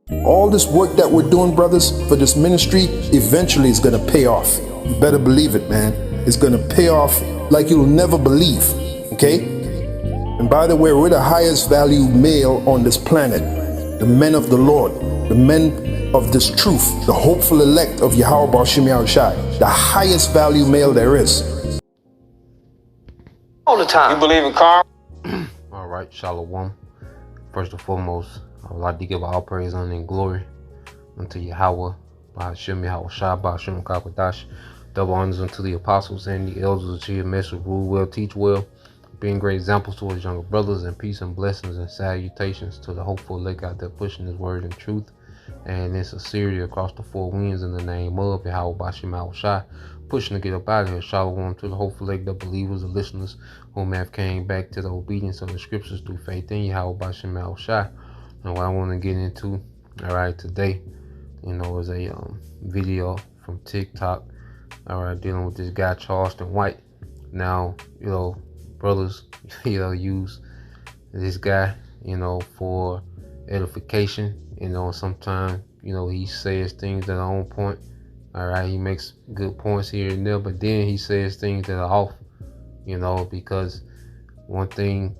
All this work that we're doing, brothers, for this ministry, eventually is going to pay off. You better believe it, man. It's going to pay off like you'll never believe, okay? And by the way, we're the highest value male on this planet. The men of the Lord, the men of this truth, the hopeful elect of Yahweh Bashim Yahushai, the highest value male there is. All the time. You believe in karma? All right, Shalom. First and foremost, I would like to give all praise, honor, and glory unto Yahweh, Ba'ashem Yahushai, Ba'ashem Kakadash. Double honors unto the apostles and the elders of Chia Meshach, rule well, teach well, being great examples to his younger brothers, and peace and blessings and salutations to the hopeful elect out there pushing his word and truth and in sincerity across the four winds in the name of Yahweh Ba'ashem Yahushai, pushing to get up out of here. Shalom to the hopeful elect, the believers, the listeners whom have came back to the obedience of the scriptures through faith in Yahweh Ba'ashem Yahushai. And what I want to get into, all right, today, is a video from TikTok, all right, dealing with this guy Charleston White. Now, brothers, use this guy, for edification. Sometimes, he says things that are on point. All right, he makes good points here and there, but then he says things that are off, because one thing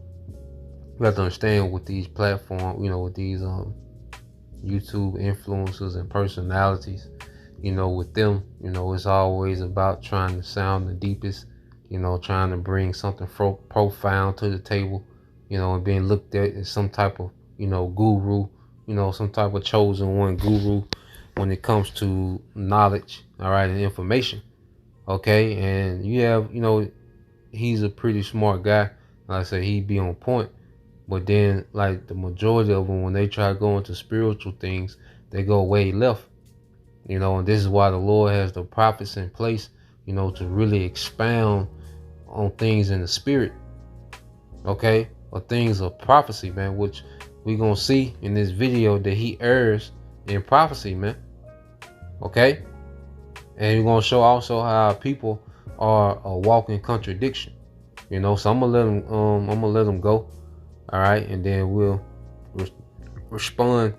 you have to understand with these platforms, with these YouTube influencers and personalities, with them, it's always about trying to sound the deepest, trying to bring something profound to the table, and being looked at as some type of, guru, some type of chosen one guru when it comes to knowledge, all right, and information, okay? And you have, he's a pretty smart guy. Like I said, he'd be on point. But then, like the majority of them, when they try to go into spiritual things, they go way left. And this is why the Lord has the prophets in place, to really expound on things in the spirit, okay? Or things of prophecy, man, which we're going to see in this video that he errs in prophecy, man, okay? And we're going to show also how people are a walking contradiction, so I'm going to let them go. All right, and then we'll respond,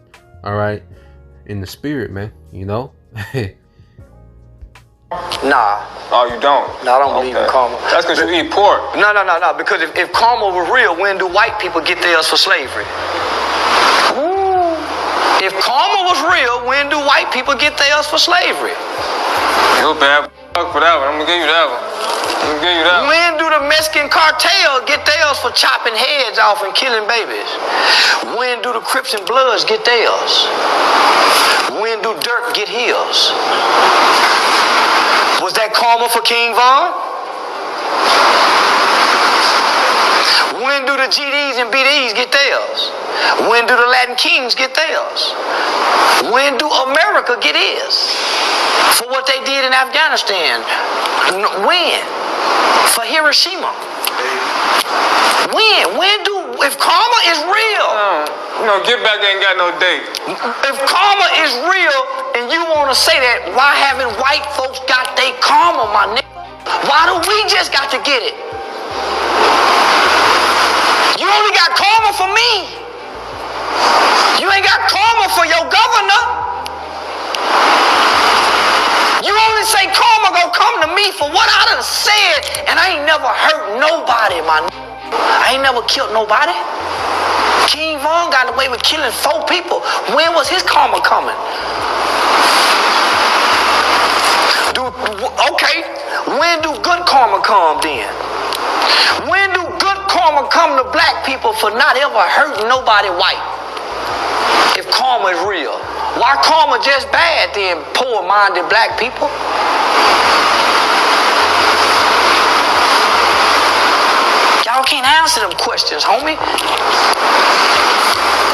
all right, in the spirit, man, Nah. Oh, you don't? No, I don't believe in karma. That's because you eat pork. No. Because if karma was real, when do white people get theirs for slavery? Ooh. If karma was real, when do white people get theirs for slavery? You're bad for that one. I'm going to give you that one. When do the Mexican cartel get theirs for chopping heads off and killing babies? When do the Crips and Bloods get theirs? When do Dirk get his? Was that karma for King Von? When do the GDs and BDs get theirs? When do the Latin Kings get theirs? When do America get his? For what they did in Afghanistan? When? For Hiroshima? If karma is real? Get back ain't got no date. If karma is real and you want to say that, why haven't white folks got their karma, my nigga? Why do we just got to get it? You only got karma for me. You ain't got karma for your governor. You only say karma gonna come to me for what I done said, and I ain't never hurt nobody, my nigga. I ain't never killed nobody. King Von got away with killing 4 people. When was his karma coming? Okay, when do good karma come then? When do good karma come to black people for not ever hurting nobody white? If karma is real. Why karma just bad then, poor-minded black people? Y'all can't answer them questions, homie.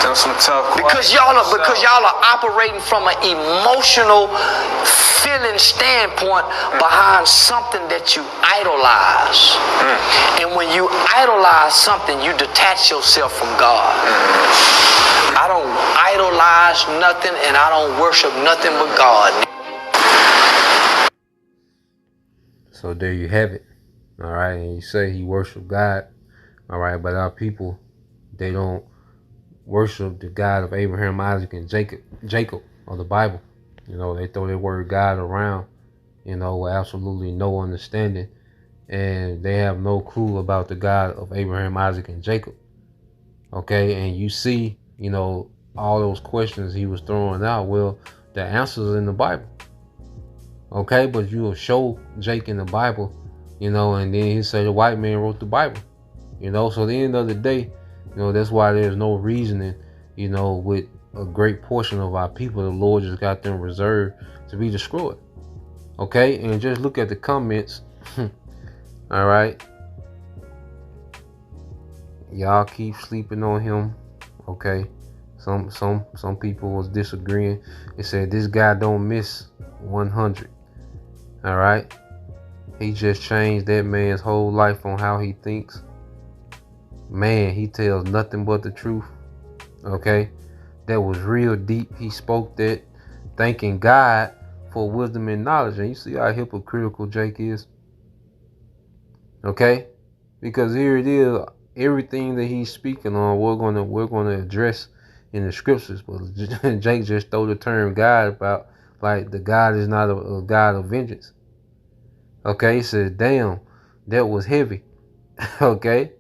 That's some tough because y'all are operating from an emotional feeling standpoint behind something that you idolize. And when you idolize something, you detach yourself from God. I don't idolize nothing and I don't worship nothing but God. So there you have it. All right, and you say he worship God. All right, but our people, they don't worship the God of Abraham, Isaac, and Jacob of the Bible. You know, they throw their word God around, you know, with absolutely no understanding. And they have no clue about the God of Abraham, Isaac, and Jacob. Okay, and you see, you know, all those questions he was throwing out. Well, the answers in the Bible. Okay, but you will show Jake in the Bible, you know, and then he said the white man wrote the Bible. You know, so at the end of the day, you know, that's why there's no reasoning, you know, with a great portion of our people. The Lord just got them reserved to be destroyed. Okay, and just look at the comments. All right. Y'all keep sleeping on him. Okay. Some people was disagreeing. They said this guy don't miss 100. All right. He just changed that man's whole life on how he thinks. Man, he tells nothing but the truth. Okay. That was real deep. He spoke that, thanking God for wisdom and knowledge. And you see how hypocritical Jake is. Okay. Because here it is. Everything that he's speaking on, we're gonna address in the scriptures. But Jake just throw the term God about, like the God is not a God of vengeance. Okay, he said, damn, that was heavy. Okay.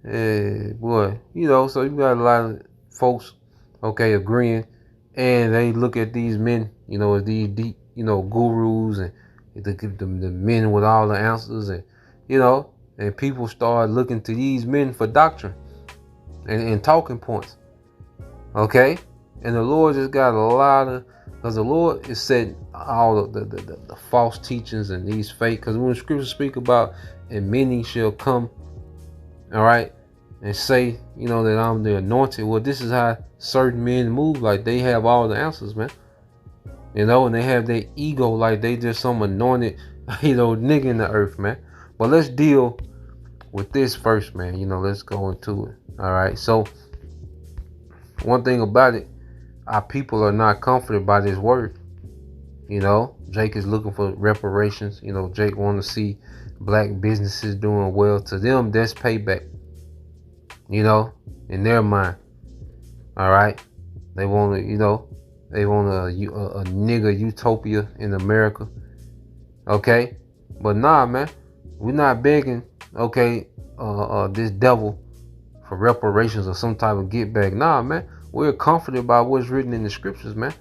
Boy, you know, so you got a lot of folks, okay, agreeing, and they look at these men, you know, as these deep, you know, gurus, and the men with all the answers, and you know, and people start looking to these men for doctrine and talking points. Okay, and the Lord just got a lot of, because the Lord is setting all the false teachings and these fake. Because when the scriptures speak about, and many shall come, all right, and say, you know, that I'm the anointed. Well, this is how certain men move. Like they have all the answers, man. You know, and they have their ego like they just some anointed, you know, nigga in the earth, man. But let's deal with this first, man. You know, let's go into it. All right. So one thing about it, our people are not comforted by this word. You know, Jake is looking for reparations. You know, Jake want to see black businesses doing well. To them, that's payback. You know, in their mind. All right. They want to, you know, they want a nigga utopia in America. Okay. But nah, man. We're not begging, okay, this devil for reparations or some type of get back. Nah, man. We're comforted by what's written in the scriptures, man.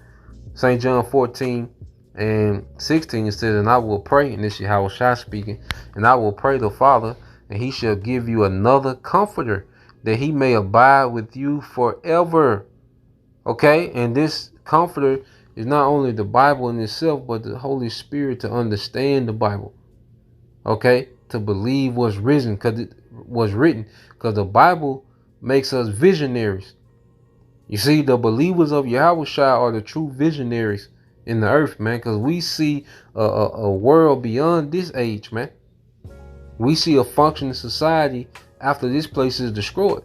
St. John 14:16, it says, and I will pray, and this is Yahushua speaking, and I will pray the Father, and he shall give you another comforter, that he may abide with you forever. Okay, and this comforter is not only the Bible in itself, but the Holy Spirit to understand the Bible. Okay, to believe what's written, because the Bible makes us visionaries. You see, the believers of Yahushua are the true visionaries in the earth, man, because we see a world beyond this age, man. We see a functioning society after this place is destroyed.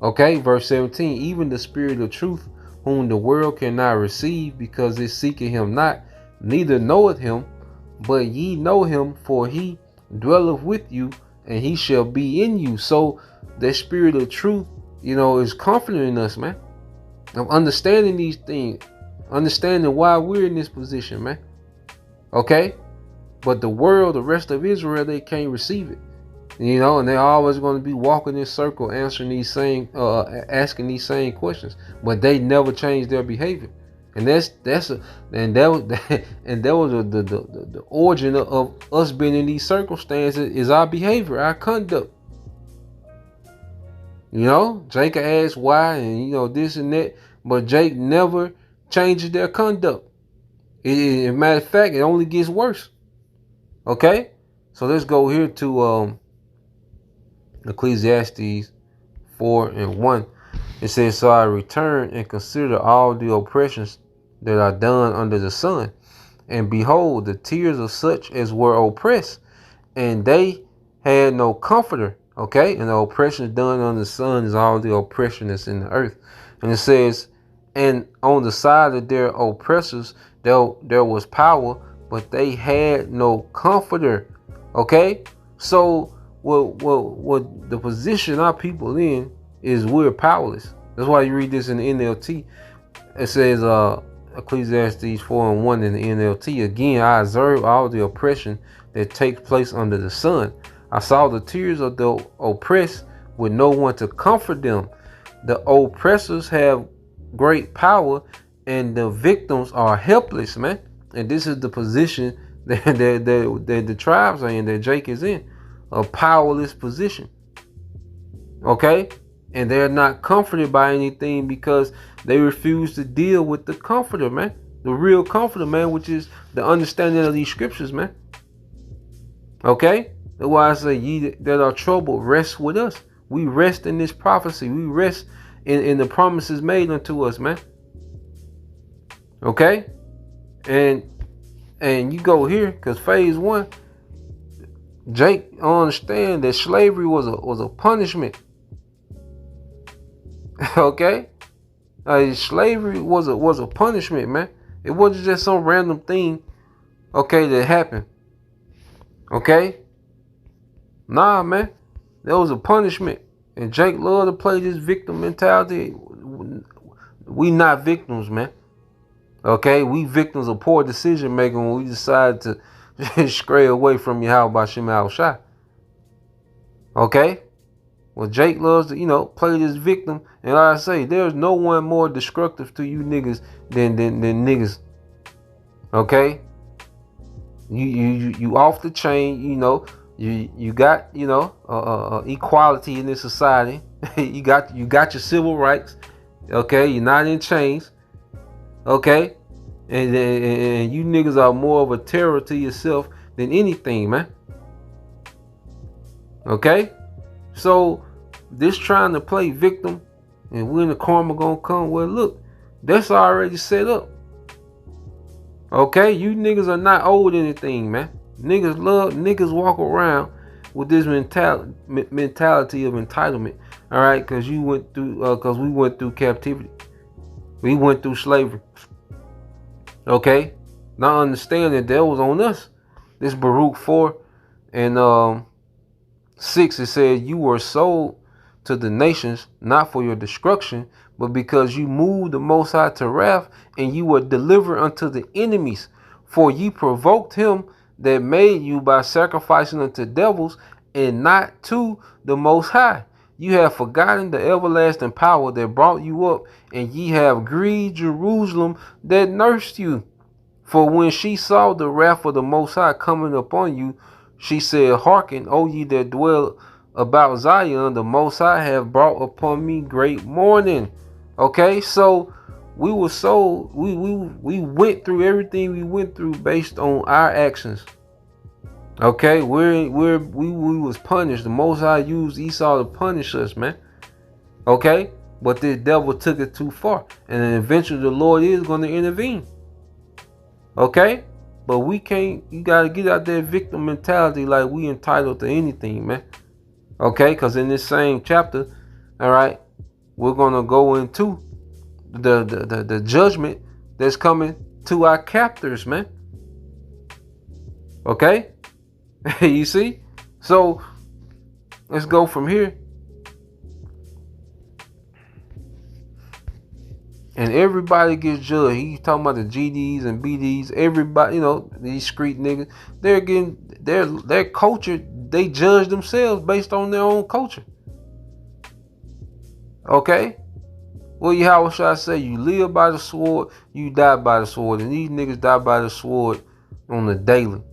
Okay, verse 17, even the spirit of truth, whom the world cannot receive, because it seeketh him not, neither knoweth him, but ye know him, for he dwelleth with you, and he shall be in you. So the spirit of truth, you know, is comforting us, man. I'm understanding these things, understanding why we're in this position, man. Okay, but the world, the rest of Israel, they can't receive it. You know, and they're always going to be walking in circle, answering these same, asking these same questions, but they never change their behavior, and that was the origin of us being in these circumstances is our behavior, our conduct. You know, Jake asked why, and you know this and that, but Jake never changes their conduct. As a matter of fact, it only gets worse. Okay, so let's go here to Ecclesiastes 4:1. It says, so I return and consider all the oppressions that are done under the sun, and behold, the tears of such as were oppressed, and they had no comforter. Okay, and the oppression done under the sun is all the oppression that's in the earth. And it says, and on the side of their oppressors there was power, but they had no comforter. Okay, so what the position our people in, is we're powerless. That's why you read this in the NLT. It says, Ecclesiastes 4:1 in the NLT. Again, I observe all the oppression that takes place under the sun. I saw the tears of the oppressed with no one to comfort them. The oppressors have great power and the victims are helpless, man. And this is the position that the tribes are in, that Jake is in. A powerless position. Okay? And they're not comforted by anything because they refuse to deal with the comforter, man. The real comforter, man, which is the understanding of these scriptures, man. Okay? That's why I say, ye that are troubled, rest with us. We rest in this prophecy. We rest in the promises made unto us, man. Okay? And you go here, because phase 1, Jake understand that slavery was a punishment. Okay? Slavery was a punishment, man. It wasn't just some random thing, okay, that happened. Okay? Nah, man. That was a punishment. And Jake loved to play this victim mentality. We not victims, man. Okay? We victims of poor decision making when we decide to stray away from Yahweh Shem Shai. Okay? Well, Jake loves to, play this victim. And like I say, there's no one more destructive to you niggas than niggas. Okay? You off the chain, you got, equality in this society. you got your civil rights. Okay? You're not in chains. Okay? And you niggas are more of a terror to yourself than anything, man. Okay? So this trying to play victim and when the karma gonna come, well, look, that's already set up. Okay, you niggas are not owed anything, man. Niggas walk around with this mentality of entitlement. All right, because we went through captivity, we went through slavery. Okay, now understand that was on us. This Baruch 4 and 6, it says, you were sold to the nations, not for your destruction, but because you moved the Most High to wrath, and you were delivered unto the enemies. For ye provoked him that made you by sacrificing unto devils, and not to the Most High. You have forgotten the everlasting power that brought you up, and ye have grieved Jerusalem that nursed you. For when she saw the wrath of the Most High coming upon you, she said, hearken, O ye that dwell about Zion, the Most High have brought upon me great mourning. Okay, so we were sold. We went through everything we went through based on our actions. Okay, we was punished. The Most High used Esau to punish us, man. Okay, but the devil took it too far, and then eventually the Lord is going to intervene. Okay. But we can't, you got to get out that victim mentality like we entitled to anything, man. Okay, because in this same chapter, all right, we're going to go into the judgment that's coming to our captors, man. Okay, you see? So let's go from here. And everybody gets judged. He's talking about the GDs and BDs. Everybody, these street niggas, they're getting their culture. They judge themselves based on their own culture. Okay? Well, how should I say? You live by the sword, you die by the sword. And these niggas die by the sword on the daily.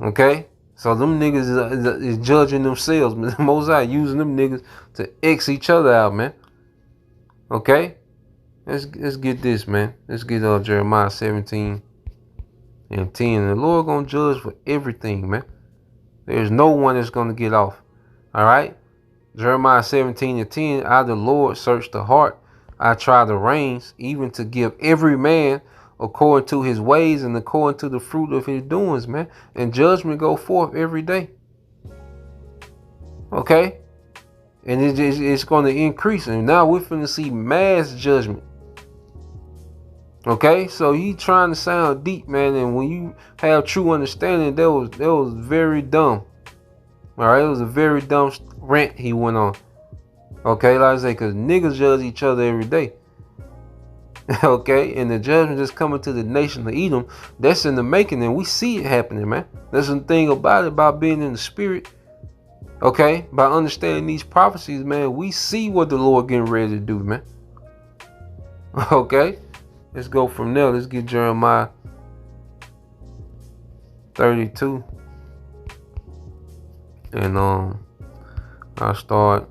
Okay? So them niggas is judging themselves. Mosai using them niggas to X each other out, man. Okay? Let's get this, man. Let's get Jeremiah 17 and 10. The Lord gonna judge for everything, man. There's no one that's gonna get off. All right? Jeremiah 17 and 10. I, the Lord, search the heart. I try the reins, even to give every man according to his ways and according to the fruit of his doings, man. And judgment go forth every day. Okay? And it's going to increase. And now we're finna see mass judgment. Okay, so he trying to sound deep, man, and when you have true understanding, that was very dumb. All right, it was a very dumb rant he went on. Okay, like I say, because niggas judge each other every day. Okay, and the judgment is coming to the nation of Edom. That's in the making, and we see it happening, man. That's the thing about it, about being in the spirit. Okay, by understanding these prophecies, man, we see what the Lord getting ready to do, man. Okay, let's go from there. Let's get Jeremiah 32, and I'll start.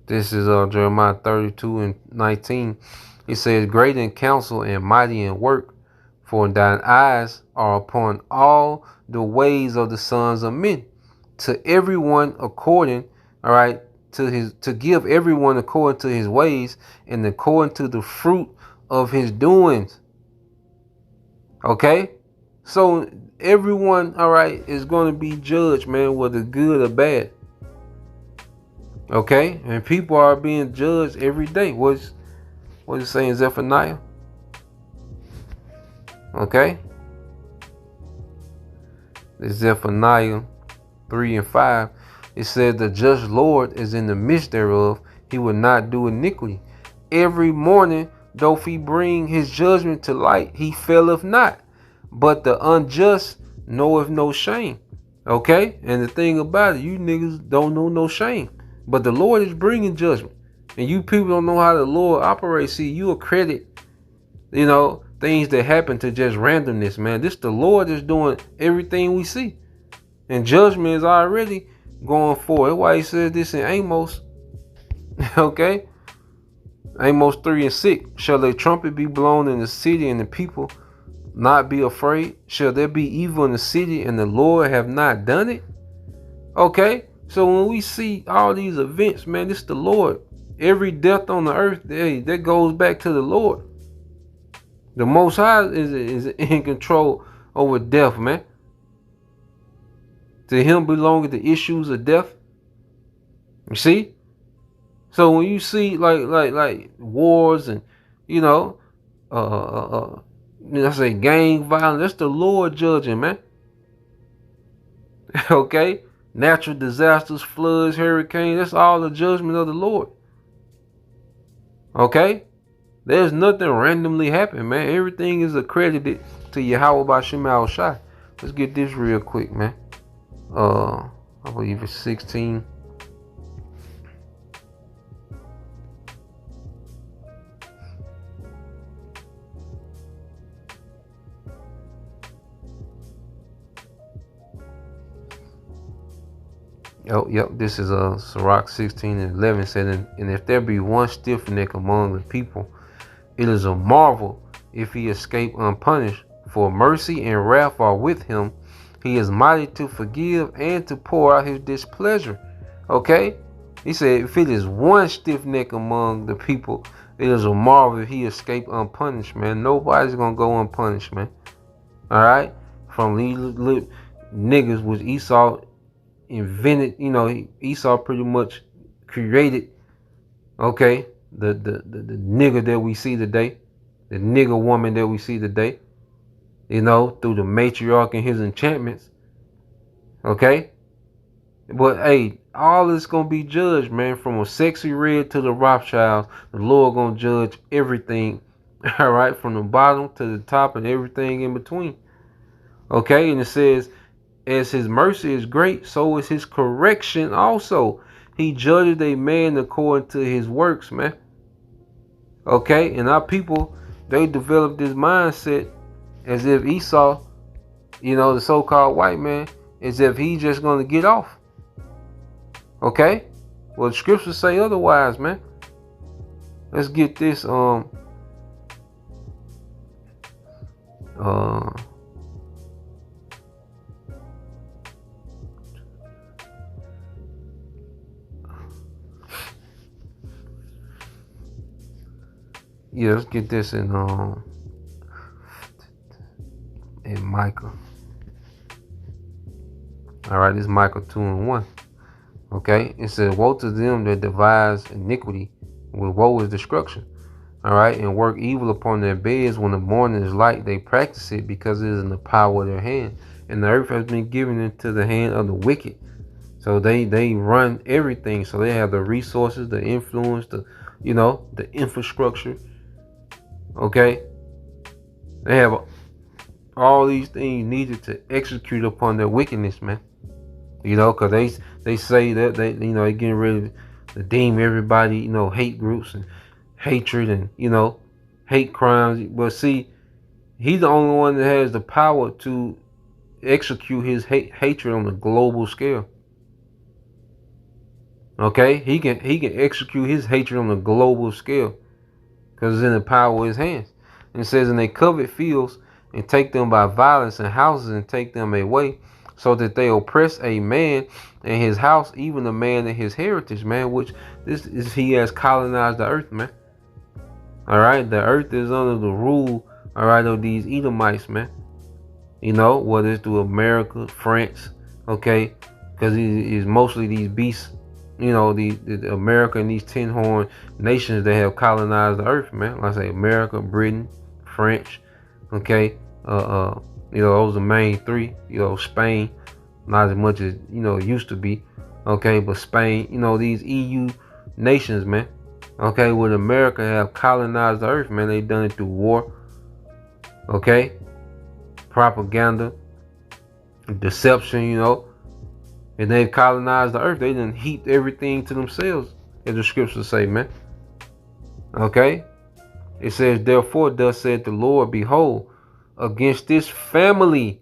This is Jeremiah 32 and 19. It says, "Great in counsel and mighty in work, for thine eyes are upon all the ways of the sons of men, to everyone according, all right, to give everyone according to his ways and according to the fruit of his doings." Okay, so everyone, all right, is going to be judged, man, whether good or bad. Okay, and people are being judged every day. What's it saying, Zephaniah? Okay, it's Zephaniah 3 and 5. It says, "The just Lord is in the midst thereof; he will not do iniquity. Every morning doth he bring his judgment to light; he faileth not. But the unjust knoweth no shame." Okay, and the thing about it, you niggas don't know no shame. But the Lord is bringing judgment. And you people don't know how the Lord operates. See, you accredit, things that happen to just randomness, man. This the Lord is doing everything we see. And judgment is already going forward. That's why he says this in Amos. Okay? Amos 3 and 6. "Shall a trumpet be blown in the city, and the people not be afraid? Shall there be evil in the city, and the Lord have not done it?" Okay? So when we see all these events, man, it's the Lord. Every death on the earth, that goes back to the Lord. The Most High is in control over death, man. To him belong the issues of death. You see? So when you see like wars and I say gang violence, that's the Lord judging, man. Okay? Natural disasters, floods, hurricanes, that's all the judgment of the Lord. Okay? There's nothing randomly happening, man. Everything is accredited to Yahweh Ba'Shem Yahushua. Let's get this real quick, man. I believe it's 16. Oh, yep, this is Sirach 16 and 11 said, "And if there be one stiff neck among the people, it is a marvel if he escape unpunished. For mercy and wrath are with him. He is mighty to forgive and to pour out his displeasure." Okay? He said, if it is one stiff neck among the people, it is a marvel if he escape unpunished, man. Nobody's gonna go unpunished, man. Alright? From these niggas which Esau invented, Esau pretty much created, okay, the nigger that we see today, the nigger woman that we see today, through the matriarch and his enchantments. Okay? But hey, all this gonna be judged, man, from a Sexy Red to the Rothschilds. The Lord gonna judge everything, all right, from the bottom to the top and everything in between. Okay, and it says, "As his mercy is great, so is his correction also. He judges a man according to his works," man. Okay, and our people, they developed this mindset as if Esau, the so-called white man, as if he's just going to get off. Okay? Well, the scriptures say otherwise, man. Let's get this, yeah, let's get this in Micah. All right, this is Micah 2 and 1. Okay, it says, "Woe to them that devise iniquity with woe is destruction. All right, and work evil upon their beds when the morning is light. They practice it because it is in the power of their hand, and the earth has been given into the hand of the wicked. So they run everything. So they have the resources, the influence, the infrastructure. Okay, they have all these things needed to execute upon their wickedness, man. Because they say that they getting ready to deem everybody, hate groups and hatred and hate crimes. But see, he's the only one that has the power to execute his hatred on a global scale. Okay, he can execute his hatred on a global scale because it's in the power of his hands. And it says, and they covet fields and take them by violence, and houses and take them away, so that they oppress a man and his house, even a man and his heritage, man, which this is, he has colonized the earth, man. All right, the earth is under the rule, all right, of these Edomites, man. Whether it's through America, France, okay, because it's mostly these beasts, the America and these 10 horn nations that have colonized the earth, man. Like I say, America, Britain, French, okay, those are the main three. Spain, not as much as used to be, okay, but Spain, these EU nations, man, okay, with America have colonized the earth, man. They done it through war, okay, propaganda, deception, and they've colonized the earth. They done heaped everything to themselves, as the scriptures say, man. Okay, it says, therefore, thus said the Lord, behold, against this family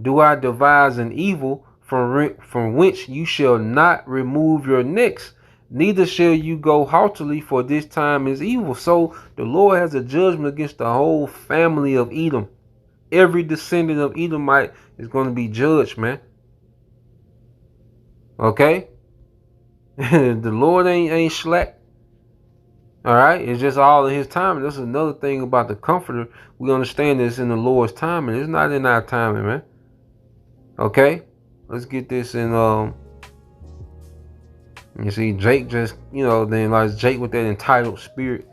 do I devise an evil from which you shall not remove your necks, neither shall you go haughtily, for this time is evil. So the Lord has a judgment against the whole family of Edom. Every descendant of Edomite is going to be judged, man. Okay? The Lord ain't slack. All right, it's just all in his time. And that's another thing about the Comforter. We understand this in the Lord's time, and it's not in our timing, man. Okay, let's get this in. You see, Jake just, then like Jake with that entitled spirit.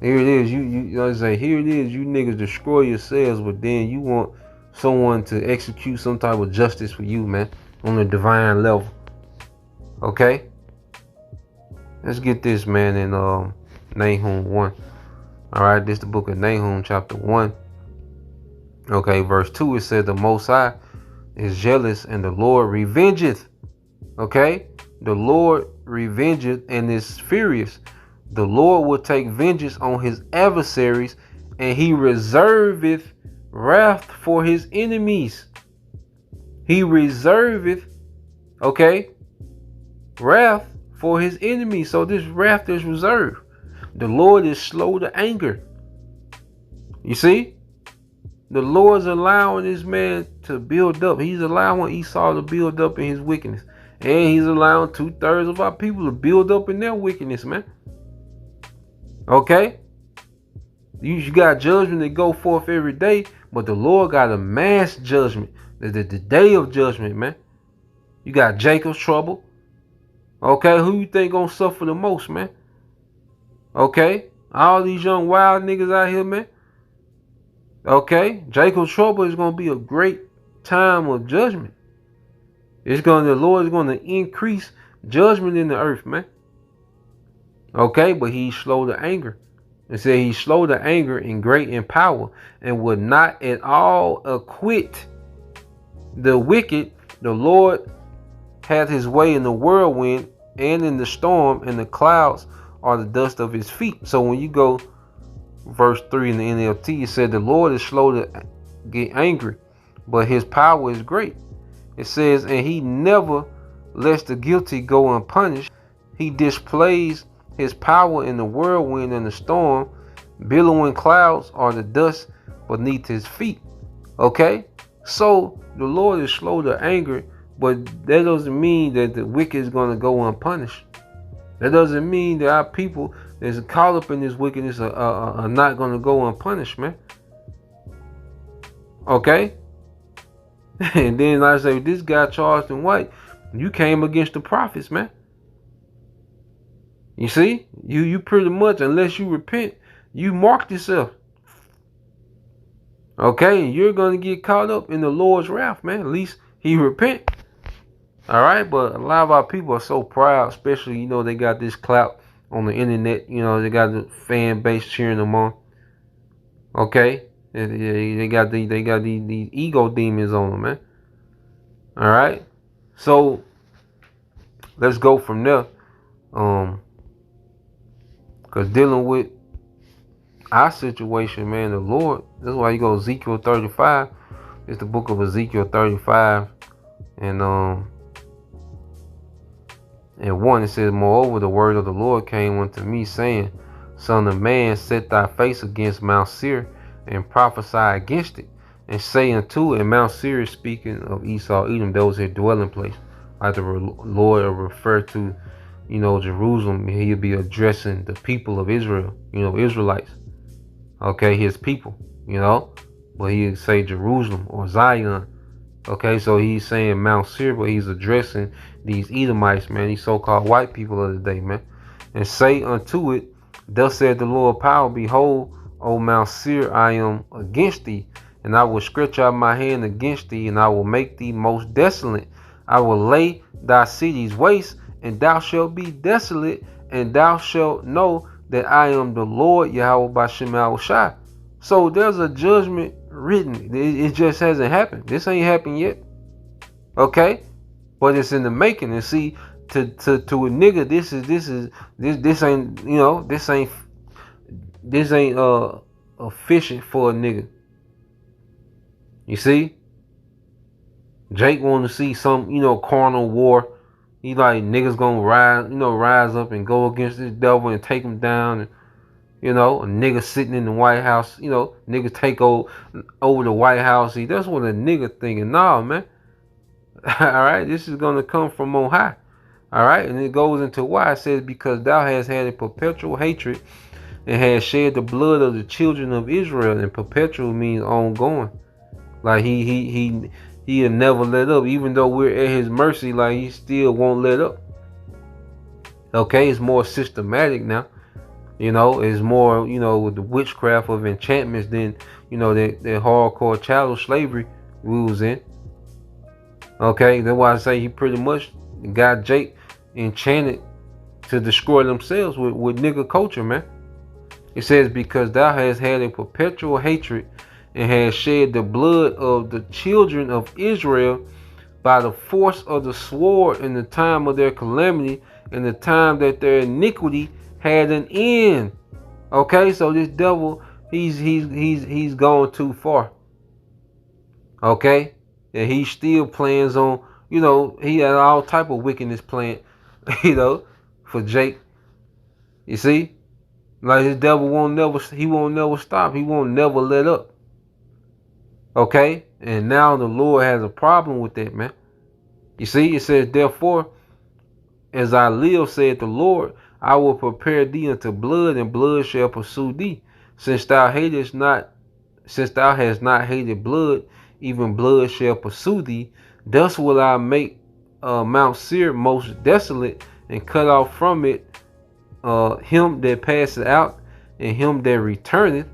Here it is. You say, here it is. You niggas destroy yourselves, but then you want someone to execute some type of justice for you, man, on a divine level. Okay, let's get this, man, in Nahum 1. All right, this is the book of Nahum, chapter 1. Okay, verse 2, it says, the Most High is jealous, and the Lord revengeth. Okay, the Lord revengeth and is furious. The Lord will take vengeance on his adversaries, and he reserveth wrath for his enemies. He reserveth, okay, wrath for his enemies. So this wrath is reserved. The Lord is slow to anger. You see? The Lord's allowing this man to build up. He's allowing Esau to build up in his wickedness. And he's allowing 2/3 of our people to build up in their wickedness, man. Okay? You got judgment that go forth every day, but the Lord got a mass judgment. The day of judgment, man. You got Jacob's trouble. Okay? Who you think gonna suffer the most, man? Okay? All these young wild niggas out here, man. Okay? Jacob's trouble is gonna be a great time of judgment. The Lord is gonna increase judgment in the earth, man. Okay, but he's slow to anger. It said he's slow to anger and great in power, and would not at all acquit the wicked. The Lord hath his way in the whirlwind and in the storm, and the clouds are the dust of his feet. So when you go verse 3 in the NLT, it said the Lord is slow to get angry, but his power is great. It says, and he never lets the guilty go unpunished. He displays his power in the whirlwind and the storm. Billowing clouds are the dust beneath his feet. Okay? So the Lord is slow to anger, but that doesn't mean that the wicked is going to go unpunished. That doesn't mean that our people that's caught up in this wickedness are not going to go unpunished, man. Okay? And then I say, this guy charged in white, you came against the prophets, man. You see, you pretty much, unless you repent, you marked yourself. Okay, you're gonna get caught up in the Lord's wrath, man. At least he repent. All right, but a lot of our people are so proud, especially, you know, they got this clout on the internet. You know, they got the fan base cheering them on. Okay, they got these ego demons on them, man. All right, so let's go from there. Cause dealing with our situation, man, the Lord. That's why you go Ezekiel 35. It's the book of Ezekiel 35, and 1 it says, moreover, the word of the Lord came unto me, saying, Son of man, set thy face against Mount Seir, and prophesy against it, and say unto it, and Mount Seir is speaking of Esau, Edom, those his dwelling place. Like the Lord will refer to, you know, Jerusalem. He'll be addressing the people of Israel, you know, Israelites. Okay, his people, you know, but he'll say Jerusalem or Zion. Okay, so he's saying Mount Seir, but he's addressing these Edomites, man, these so-called white people of the day, man. And say unto it, thus said the Lord power, behold, O Mount Seir, I am against thee, and I will stretch out my hand against thee, and I will make thee most desolate. I will lay thy cities waste, and thou shalt be desolate, and thou shalt know that I am the Lord Yahweh B'Shem Yahushua. So there's a judgment written. It just hasn't happened. This ain't happened yet. Okay, but it's in the making. And see, to a nigga, this ain't, you know, this ain't efficient for a nigga. You see, Jake want to see some, you know, carnal war. He like, niggas gonna rise up and go against this devil and take him down. And, you know, a nigga sitting in the White House, you know, niggas take over the White House. See, that's what a nigga thinking. Nah, man. All right, this is gonna come from on high. All right, and it goes into why it says, because thou hast had a perpetual hatred and has shed the blood of the children of Israel. And perpetual means ongoing. Like he'll never let up, even though we're at his mercy. Like he still won't let up. Okay, it's more systematic now. You know, it's more, you know, with the witchcraft of enchantments than, you know, that hardcore chattel slavery we was in. Okay, that's why I say he pretty much got Jake enchanted to destroy themselves with nigga culture, man. It says, because thou hast had a perpetual hatred and has shed the blood of the children of Israel by the force of the sword in the time of their calamity, in the time that their iniquity had an end. Okay, so this devil, he's gone too far. Okay, and he still plans on, you know, he had all type of wickedness planned, you know, for Jake. You see, like this devil won't never stop. He won't never let up. Okay, and now the Lord has a problem with that, man. You see, it says, therefore, as I live, said the Lord, I will prepare thee unto blood, and blood shall pursue thee. Since thou hast not hated blood, even blood shall pursue thee. Thus will I make Mount Seir most desolate, and cut off from it him that passeth out, and him that returneth.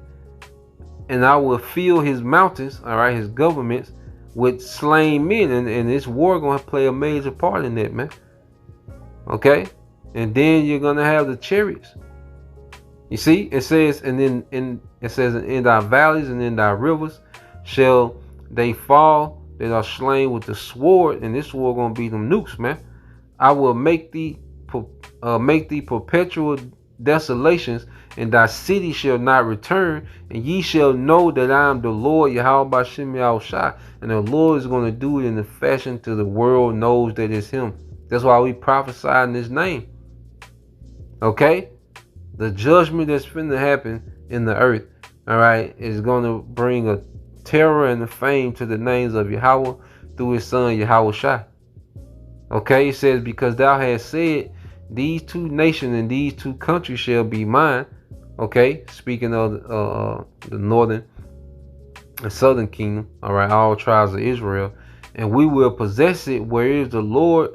And I will fill his mountains, all right, his governments, with slain men. And this war going to play a major part in that, man. Okay? And then you're going to have the chariots. You see? It says, and then in thy valleys and in thy rivers shall they fall that are slain with the sword. And this sword going to be them nukes, man. I will make thee perpetual desolations, and thy city shall not return, and ye shall know that I am the Lord Yahweh B'Shem Yahushua. And the Lord is going to do it in the fashion till the world knows that it's him. That's why we prophesy in his name. Okay, the judgment that's finna happen in the earth, all right, is going to bring a terror and a fame to the names of Yahweh through his son Yahushua. Okay, it says, because thou hast said, these two nations and these two countries shall be mine. Okay, speaking of the northern and southern kingdom, all right, all tribes of Israel, and we will possess it, where is the Lord,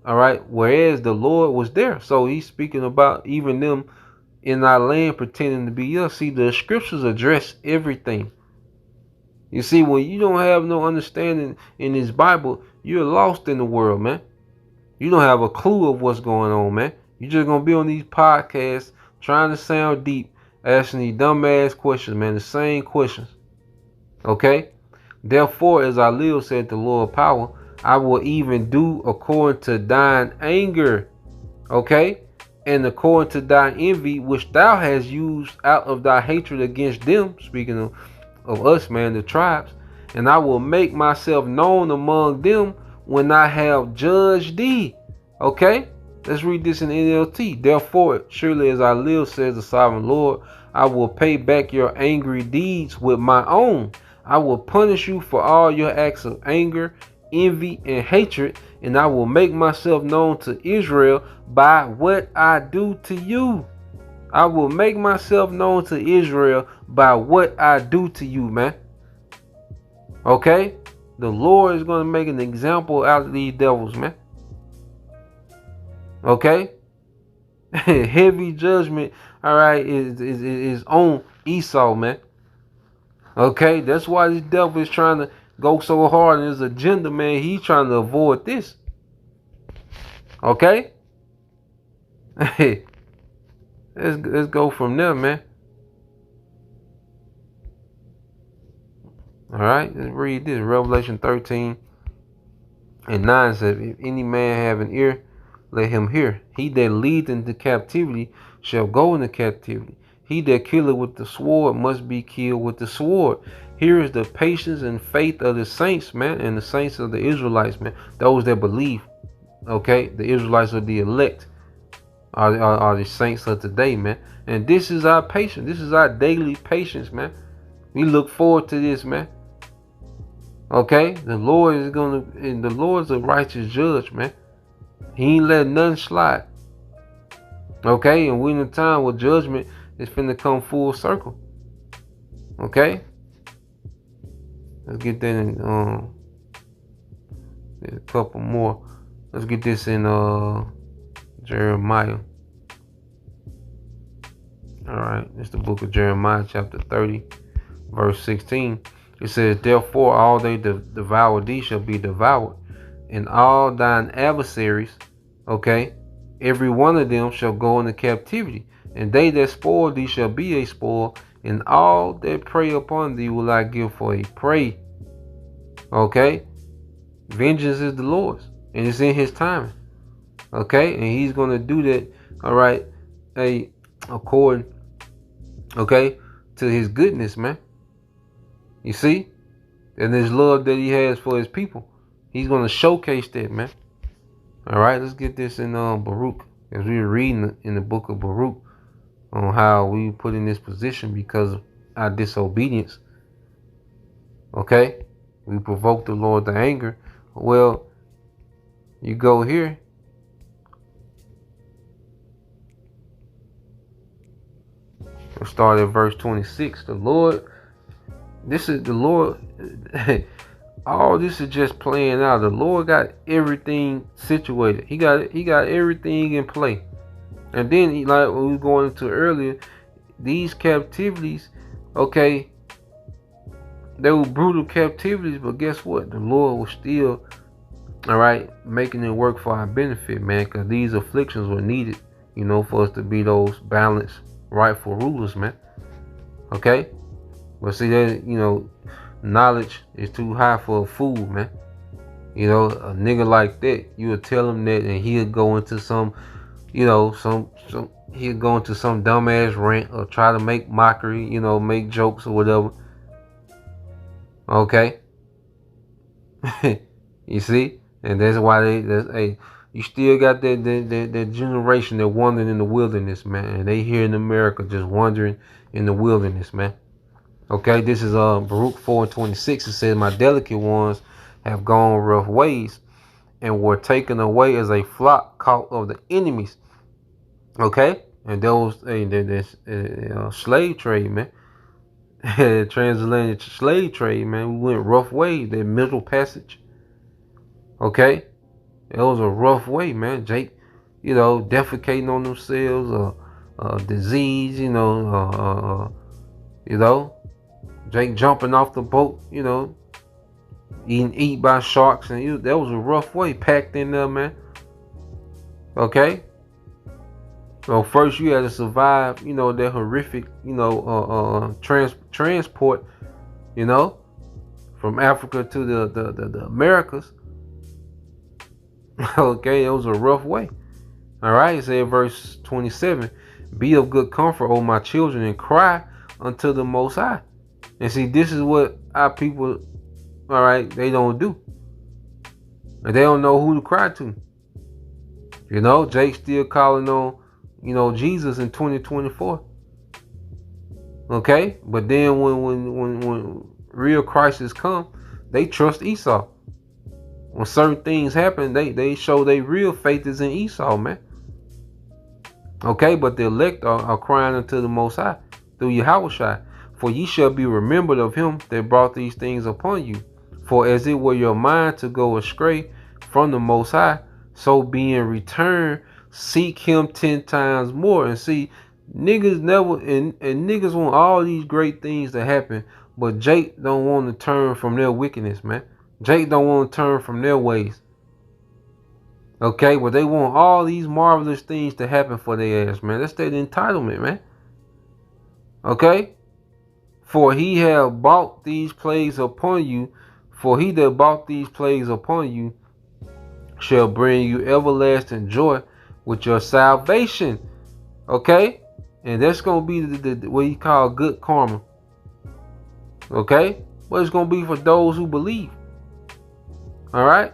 All right. Whereas the Lord was there. So he's speaking about even them in our land pretending to be us. See, the scriptures address everything. You see, when you don't have no understanding in this Bible, you're lost in the world, man. You don't have a clue of what's going on, man. You're just going to be on these podcasts trying to sound deep, asking these dumbass questions, man. The same questions. Okay? Therefore, as I live, said the Lord of power, I will even do according to thine anger. Okay? And according to thine envy, which thou hast used out of thy hatred against them, speaking of us, man, the tribes, and I will make myself known among them when I have judged thee. Okay? Let's read this in NLT. Therefore, surely as I live, says the sovereign Lord, I will pay back your angry deeds with my own. I will punish you for all your acts of anger, envy, and hatred, and I will make myself known to Israel by what I do to you. I will make myself known to Israel by what I do to you, man. Okay? The Lord is going to make an example out of these devils, man. Okay? Heavy judgment, all right, is on Esau, man. Okay? That's why this devil is trying to go so hard in his agenda, man. He's trying to avoid this. Okay? Let's go from there, man. All right, let's read this. Revelation 13:9 says, if any man have an ear, let him hear. He that leadeth into captivity shall go into captivity. He that killeth with the sword must be killed with the sword. Here is the patience and faith of the saints, man, and the saints of the Israelites, man. Those that believe. Okay, the Israelites are the elect. Are the saints of today, man. And this is our patience. This is our daily patience, man. We look forward to this, man. Okay? The Lord is and the Lord's a righteous judge, man. He ain't let nothing slide. Okay? And we're in a time where judgment is finna come full circle. Okay? Let's get that in there's a couple more. Let's get this in Jeremiah. Alright, it's the book of Jeremiah, chapter 30, verse 16. It says, therefore all they devour thee shall be devoured, and all thine adversaries, okay, every one of them shall go into captivity, and they that spoil thee shall be a spoil, and all that prey upon thee will I give for a prey. Okay? Vengeance is the Lord's, and it's in his timing. Okay? And he's going to do that, all right, according, okay, to his goodness, man. You see? And his love that he has for his people. He's going to showcase that, man. All right, let's get this in Baruch. As we were reading in the book of Baruch on how we put in this position because of our disobedience. Okay? We provoked the Lord to anger. Well, you go here. We'll start at verse 26. The Lord, this is the Lord. All this is just playing out. The Lord got everything situated. He got everything in play. And then, like we were going into earlier, these captivities, okay, they were brutal captivities, but guess what? The Lord was still, all right, making it work for our benefit, man, because these afflictions were needed, you know, for us to be those balanced, rightful rulers, man. Okay? But see, that, you know, knowledge is too high for a fool, man. You know, a nigga like that, you would tell him that and he'll go into some, you know, he'll go into some dumbass rant or try to make mockery, you know, make jokes or whatever. Okay? You see? And that's why you still got that generation that wandered in the wilderness, man. And they here in America just wandering in the wilderness, man. Okay, this is Baruch 4:26. It says, my delicate ones have gone rough ways and were taken away as a flock caught of the enemies. Okay, and those slave trade, man. Transatlantic slave trade, man. We went rough ways, that Middle Passage. Okay, It was a rough way, man. Jake, defecating on themselves, disease, Jake jumping off the boat, eaten by sharks, and that was a rough way packed in there, man. Okay. So first you had to survive, that horrific, transport, from Africa to the Americas. Okay, it was a rough way. All right, it said verse 27, be of good comfort, O my children, and cry unto the Most High. And see, this is what our people, all right, they don't do. And they don't know who to cry to. Jake still calling on, Jesus in 2024. Okay, but then when real crisis come, they trust Esau. When certain things happen, they show their real faith is in Esau, man. Okay, but the elect are crying unto the Most High through Yahushua. For ye shall be remembered of him that brought these things upon you. For as it were your mind to go astray from the Most High, so being returned, seek him 10 times more. And see, niggas never, and niggas want all these great things to happen, but Jake don't want to turn from their wickedness, man. Jake don't want to turn from their ways. Okay, but they want all these marvelous things to happen for their ass, man. That's their entitlement, man. Okay? For he have brought these plagues upon you, for he that brought these plagues upon you shall bring you everlasting joy with your salvation. Okay? And that's going to be the what you call good karma. Okay? But it's going to be for those who believe. All right?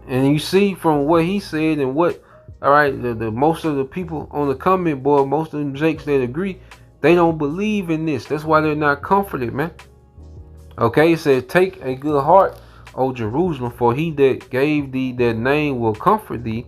And you see from what he said and what, all right, the most of the people on the comment board, most of them Jakes that agree, they don't believe in this. That's why they're not comforted, man. Okay, it says, take a good heart, O Jerusalem, for he that gave thee that name will comfort thee.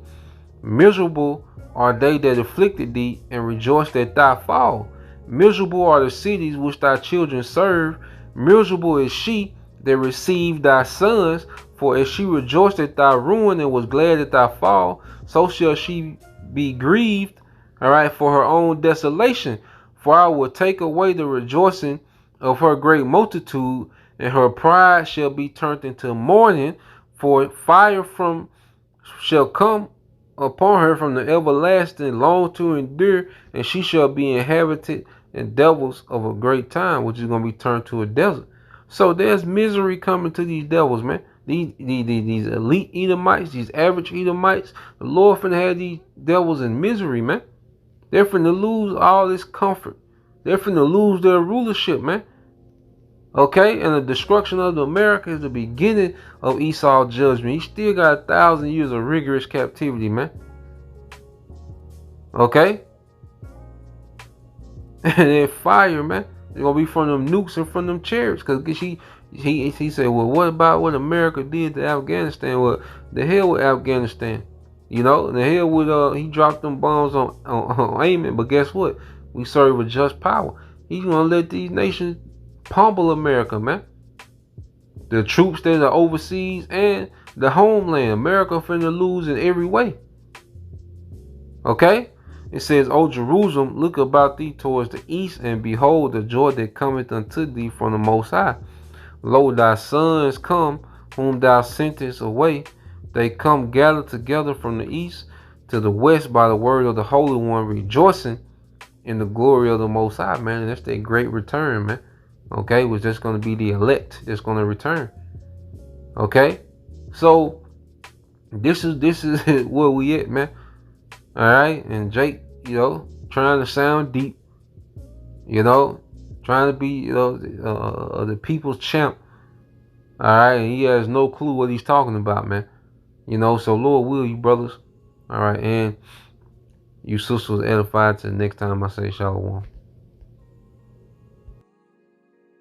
Miserable are they that afflicted thee, and rejoice that thy fall. Miserable are the cities which thy children serve. Miserable is she that received thy sons, for as she rejoiced at thy ruin and was glad at thy fall, so shall she be grieved, all right, for her own desolation. For I will take away the rejoicing of her great multitude, and her pride shall be turned into mourning, for fire shall come upon her from the everlasting, long to endure, and she shall be inhabited in devils of a great time, which is going to be turned to a desert. So there's misery coming to these devils, man. These elite Edomites, these average Edomites, the Lord finna have these devils in misery, man. They're finna lose all this comfort. They're finna lose their rulership, man. Okay, and the destruction of America is the beginning of Esau's judgment. He still got 1,000 years of rigorous captivity, man. Okay? And then fire, man. It's gonna be from them nukes and from them chariots. Cause he said, well, what about what America did to Afghanistan? Well, the hell with Afghanistan. The hell with he dropped them bombs on Amen, but guess what? We serve a just power. He's gonna let these nations pummel America, man. The troops that are overseas and the homeland. America finna lose in every way. Okay? It says, O Jerusalem, look about thee towards the east, and behold the joy that cometh unto thee from the Most High. Lo, thy sons come, whom thou sentest away. They come gathered together from the east to the west by the word of the Holy One, rejoicing in the glory of the Most High, man. And that's their great return, man. Okay, was just going to be the elect that's going to return. Okay, so this is where we at, man. All right, and Jake, trying to sound deep, trying to be, the people's champ. All right, and he has no clue what he's talking about, man. So Lord will, you brothers. All right, and you sisters edified till next time I say shalom.